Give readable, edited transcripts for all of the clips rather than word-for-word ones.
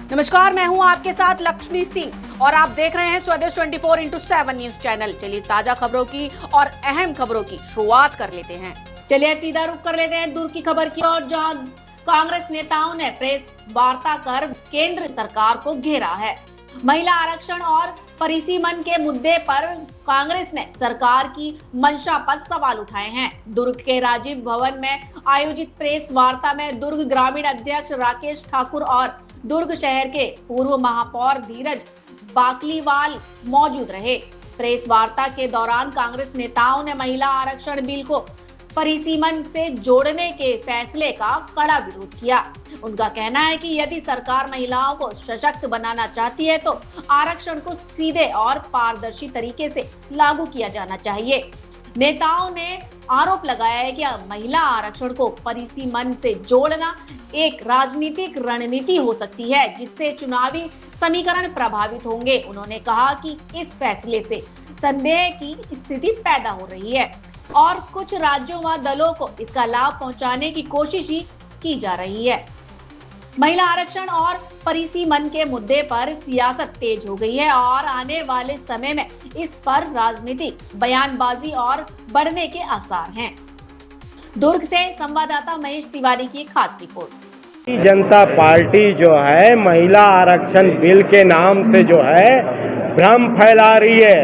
नमस्कार, मैं हूं आपके साथ लक्ष्मी सिंह और आप देख रहे हैं स्वदेश 24x7 न्यूज चैनल। चलिए ताजा खबरों की और अहम खबरों की शुरुआत कर लेते हैं। चलिए सीधा रुख कर लेते हैं दूर की खबर की ओर, जहां कांग्रेस नेताओं ने प्रेस वार्ता कर केंद्र सरकार को घेरा है। महिला आरक्षण और परिसीमन के मुद्दे पर कांग्रेस ने सरकार की मंशा पर सवाल उठाए हैं। दुर्ग के राजीव भवन में आयोजित प्रेस वार्ता में दुर्ग ग्रामीण अध्यक्ष राकेश ठाकुर और दुर्ग शहर के पूर्व महापौर धीरज बाकलीवाल मौजूद रहे। प्रेस वार्ता के दौरान कांग्रेस नेताओं ने महिला आरक्षण बिल को परिसीमन से जोड़ने के फैसले का कड़ा विरोध किया। उनका कहना है कि यदि सरकार महिलाओं को सशक्त बनाना चाहती है तो आरक्षण को सीधे और पारदर्शी तरीके से लागू किया जाना चाहिए। नेताओं ने आरोप लगाया है कि महिला आरक्षण को परिसीमन से जोड़ना एक राजनीतिक रणनीति हो सकती है, जिससे चुनावी समीकरण प्रभावित होंगे। उन्होंने कहा कि इस फैसले से संदेह की स्थिति पैदा हो रही है और कुछ राज्यों व दलों को इसका लाभ पहुंचाने की कोशिश ही की जा रही है। महिला आरक्षण और परिसीमन के मुद्दे पर सियासत तेज हो गई है और आने वाले समय में इस पर राजनीतिक बयानबाजी और बढ़ने के आसार हैं। दुर्ग से संवाददाता महेश तिवारी की खास रिपोर्ट। जनता पार्टी जो है महिला आरक्षण बिल के नाम से जो है भ्रम फैला रही है,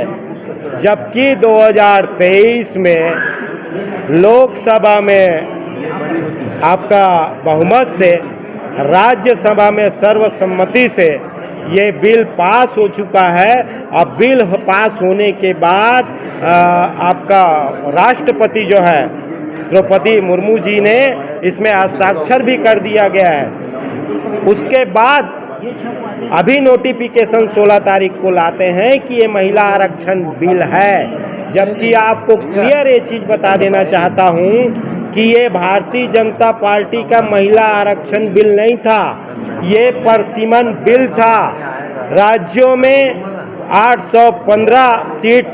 जबकि 2023 में लोकसभा में आपका बहुमत से, राज्यसभा में सर्वसम्मति से ये बिल पास हो चुका है। अब बिल पास होने के बाद आपका राष्ट्रपति जो है द्रौपदी मुर्मू जी ने इसमें हस्ताक्षर भी कर दिया गया है। उसके बाद अभी नोटिफिकेशन 16 तारीख को लाते हैं कि ये महिला आरक्षण बिल है, जबकि आपको क्लियर ये चीज बता देना चाहता हूँ कि ये भारतीय जनता पार्टी का महिला आरक्षण बिल नहीं था, ये परिसीमन बिल था। राज्यों में 815 सीट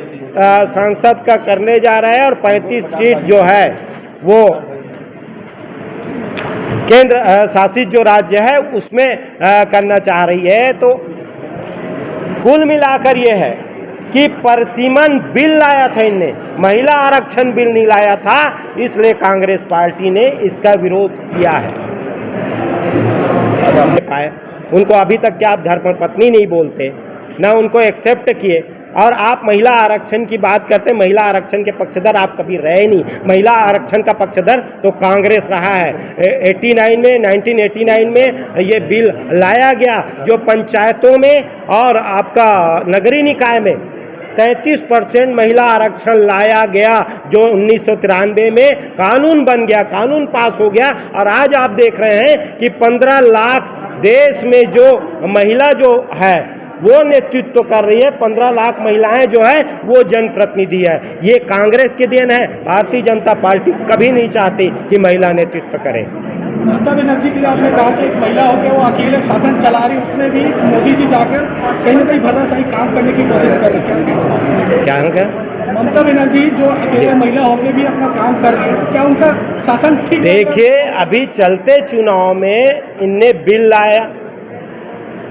सांसद का करने जा रहा है और 35 सीट जो है वो केंद्र शासित जो राज्य है उसमें करना चाह रही है। तो कुल मिलाकर ये है कि परिसीमन बिल लाया था इनने, महिला आरक्षण बिल नहीं लाया था, इसलिए कांग्रेस पार्टी ने इसका विरोध किया है। उनको अभी तक क्या आप धर्मपत्नी नहीं बोलते, ना उनको एक्सेप्ट किए, और आप महिला आरक्षण की बात करते। महिला आरक्षण के पक्षधर आप कभी रहे नहीं। महिला आरक्षण का पक्षधर तो कांग्रेस रहा है। 1989 में ये बिल लाया गया, जो पंचायतों में और आपका नगरीय निकाय में 33% महिला आरक्षण लाया गया, जो 1993 में कानून बन गया, कानून पास हो गया। और आज आप देख रहे हैं कि 15 लाख देश में जो महिला जो है वो नेतृत्व कर रही है, 15 लाख महिलाएं जो है वो जनप्रतिनिधि है। ये कांग्रेस की देन है। भारतीय जनता पार्टी कभी नहीं चाहती कि महिला नेतृत्व करे। ममता बनर्जी के लिए आपने कहा कि एक महिला होकर वो अकेले शासन चला रही, उसमें भी मोदी जी जाकर कहीं ना कहीं भरोसा काम करने की कोशिश कर रहे हैं। क्या है? ममता बनर्जी जो अकेले महिला होकर भी अपना काम कर रही है, तो क्या उनका शासन ठीक? देखिए, अभी चलते चुनाव में इनने बिल लाया,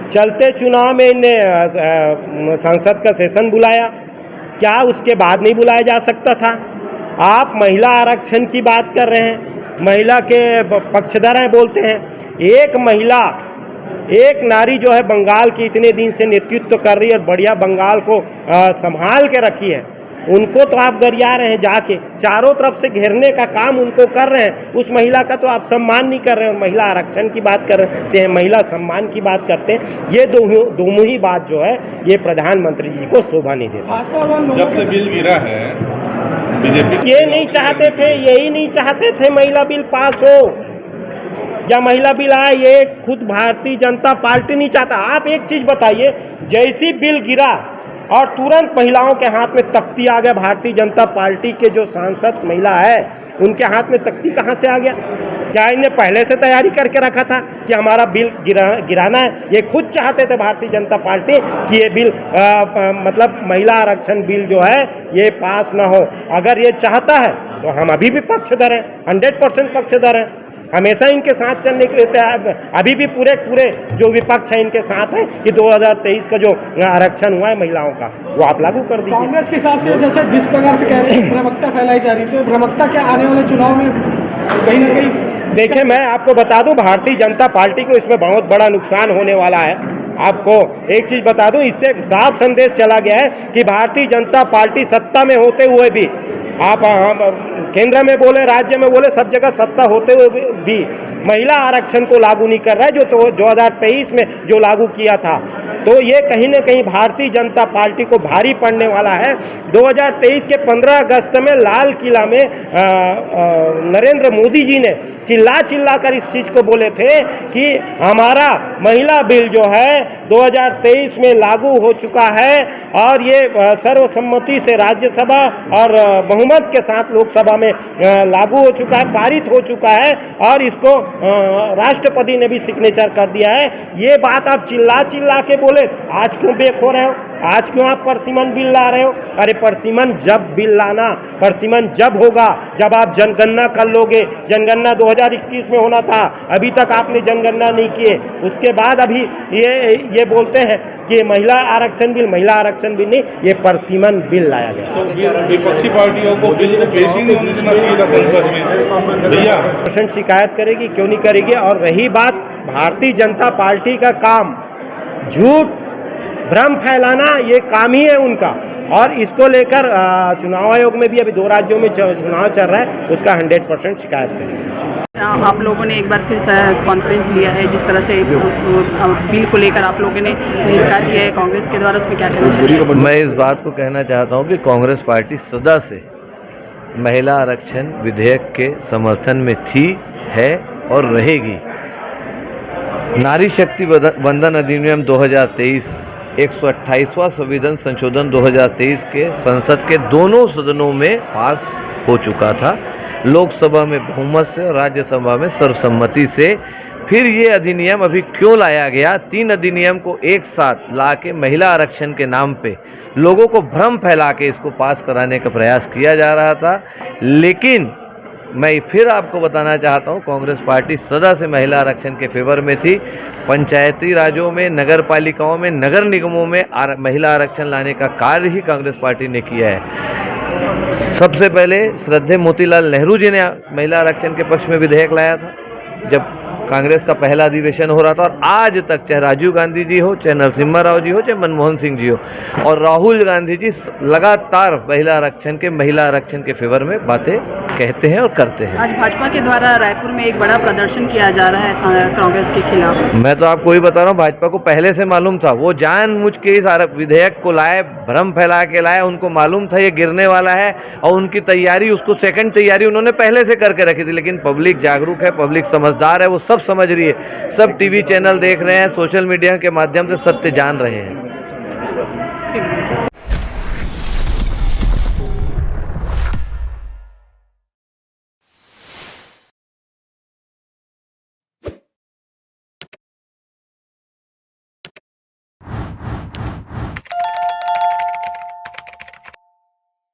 चलते चुनाव में इन्हें संसद का सेशन बुलाया, क्या उसके बाद नहीं बुलाया जा सकता था? आप महिला आरक्षण की बात कर रहे हैं, महिला के पक्षधर हैं बोलते हैं। एक महिला, एक नारी जो है बंगाल की इतने दिन से नेतृत्व कर रही है और बढ़िया बंगाल को संभाल के रखी है, उनको तो आप गरिया रहे हैं, जाके चारों तरफ से घेरने का काम उनको कर रहे हैं। उस महिला का तो आप सम्मान नहीं कर रहे हैं और महिला आरक्षण की बात करते हैं, महिला सम्मान की बात करते हैं। ये दोनों ही बात जो है ये प्रधानमंत्री जी को शोभा नहीं देता। जब से बिल गिरा है बीजेपी ये नहीं चाहते थे, यही नहीं चाहते थे महिला बिल पास हो या महिला बिल आए, ये खुद भारतीय जनता पार्टी नहीं चाहता। आप एक चीज बताइए, जैसी बिल गिरा और तुरंत महिलाओं के हाथ में तख्ती आ गया। भारतीय जनता पार्टी के जो सांसद महिला है उनके हाथ में तख्ती कहां से आ गया? क्या इन्हें पहले से तैयारी करके रखा था कि हमारा बिल गिराना है? ये खुद चाहते थे भारतीय जनता पार्टी कि ये बिल मतलब महिला आरक्षण बिल जो है ये पास ना हो। अगर ये चाहता है तो हम अभी भी पक्षधर हैं, 100% पक्षधर हैं। हमेशा इनके साथ चलने के लिए तैयार, अभी भी पूरे जो विपक्ष है इनके साथ है कि 2023 का जो आरक्षण हुआ है महिलाओं का वो आप लागू कर दीजिए। कांग्रेस के हिसाब से जैसे जिस प्रकार से कह रहे हैं भ्रमकता फैलाई जा रही है, तो भ्रमकता क्या आने वाले चुनाव में कहीं ना कहीं? देखिए, मैं आपको बता दूं, भारतीय जनता पार्टी को इसमें बहुत बड़ा नुकसान होने वाला है। आपको एक चीज बता दूं, इससे साफ संदेश चला गया है कि भारतीय जनता पार्टी सत्ता में होते हुए भी, आप केंद्र में बोले, राज्य में बोले, सब जगह सत्ता होते हुए भी महिला आरक्षण को लागू नहीं कर रहा है, जो 2023 में जो लागू किया था। तो ये कहीं न कहीं भारतीय जनता पार्टी को भारी पड़ने वाला है। 2023 के 15 अगस्त में लाल किला में नरेंद्र मोदी जी ने चिल्ला कर इस चीज को बोले थे कि हमारा महिला बिल जो है 2023 में लागू हो चुका है और ये सर्वसम्मति से राज्यसभा और बहुमत के साथ लोकसभा में लागू हो चुका है, पारित हो चुका है और इसको राष्ट्रपति ने भी सिग्नेचर कर दिया है। ये बात आप चिल्ला के बोले, आज क्यों बेख हो रहे हो? आज क्यों आप परसिमन बिल ला रहे हो? अरे परसिमन जब बिल लाना, परसिमन जब होगा जब आप जनगणना कर लोगे। जनगणना 2021 में होना था, अभी तक आपने जनगणना नहीं किए। उसके बाद अभी ये बोलते हैं कि महिला आरक्षण बिल नहीं, ये परसिमन बिल लाया गया। तो विपक्षी पार्टियों को बिल को पेश ही नहीं होने देना चाहिए था संसद में भैया। प्रश्न शिकायत करेगी, क्यों नहीं करेगी? और रही बात भारतीय जनता पार्टी का काम झूठ भ्रम फैलाना, ये काम ही है उनका। और इसको लेकर चुनाव आयोग में भी अभी 2 राज्यों में चुनाव चल रहा है, उसका 100% शिकायत करेंगे। आप लोगों ने एक बार फिर कॉन्फ्रेंस लिया है, जिस तरह से बिल को लेकर आप लोगों ने बहिष्कार किया है कांग्रेस के द्वारा, उसमें क्या कहना चाहिए? मैं इस बात को कहना चाहता हूं कि कांग्रेस पार्टी सदा से महिला आरक्षण विधेयक के समर्थन में थी, है और रहेगी। नारी शक्ति वंदन अधिनियम 2023 128वां संविधान संशोधन 2023 के संसद के दोनों सदनों में पास हो चुका था, लोकसभा में बहुमत से और राज्यसभा में सर्वसम्मति से। फिर ये अधिनियम अभी क्यों लाया गया? 3 अधिनियम को एक साथ ला के महिला आरक्षण के नाम पे लोगों को भ्रम फैला के इसको पास कराने का प्रयास किया जा रहा था। लेकिन मैं फिर आपको बताना चाहता हूं, कांग्रेस पार्टी सदा से महिला आरक्षण के फेवर में थी। पंचायती राज्यों में, नगर पालिकाओं में, नगर निगमों में महिला आरक्षण लाने का कार्य ही कांग्रेस पार्टी ने किया है। सबसे पहले श्रद्धेय मोतीलाल नेहरू जी ने महिला आरक्षण के पक्ष में विधेयक लाया था जब कांग्रेस का पहला अधिवेशन हो रहा था, और आज तक चाहे राजीव गांधी जी हो, चाहे नरसिम्हा राव जी हो, चाहे मनमोहन सिंह जी हो, और राहुल गांधी जी लगातार महिला आरक्षण के फेवर में बातें कहते हैं और करते हैं। आज भाजपा के द्वारा रायपुर में एक बड़ा प्रदर्शन किया जा रहा है कांग्रेस के खिलाफ। मैं तो आपको ही बता रहा हूँ, भाजपा को पहले से मालूम था, वो जानबूझ के इस विधेयक को लाए, भ्रम फैला के लाए। उनको मालूम था ये गिरने वाला है और उनकी तैयारी, उसको सेकंड तैयारी उन्होंने पहले से करके रखी थी। लेकिन पब्लिक जागरूक है, पब्लिक समझदार है, वो सब समझ रही है, सब टीवी चैनल देख रहे हैं, सोशल मीडिया के माध्यम से सत्य जान रहे हैं।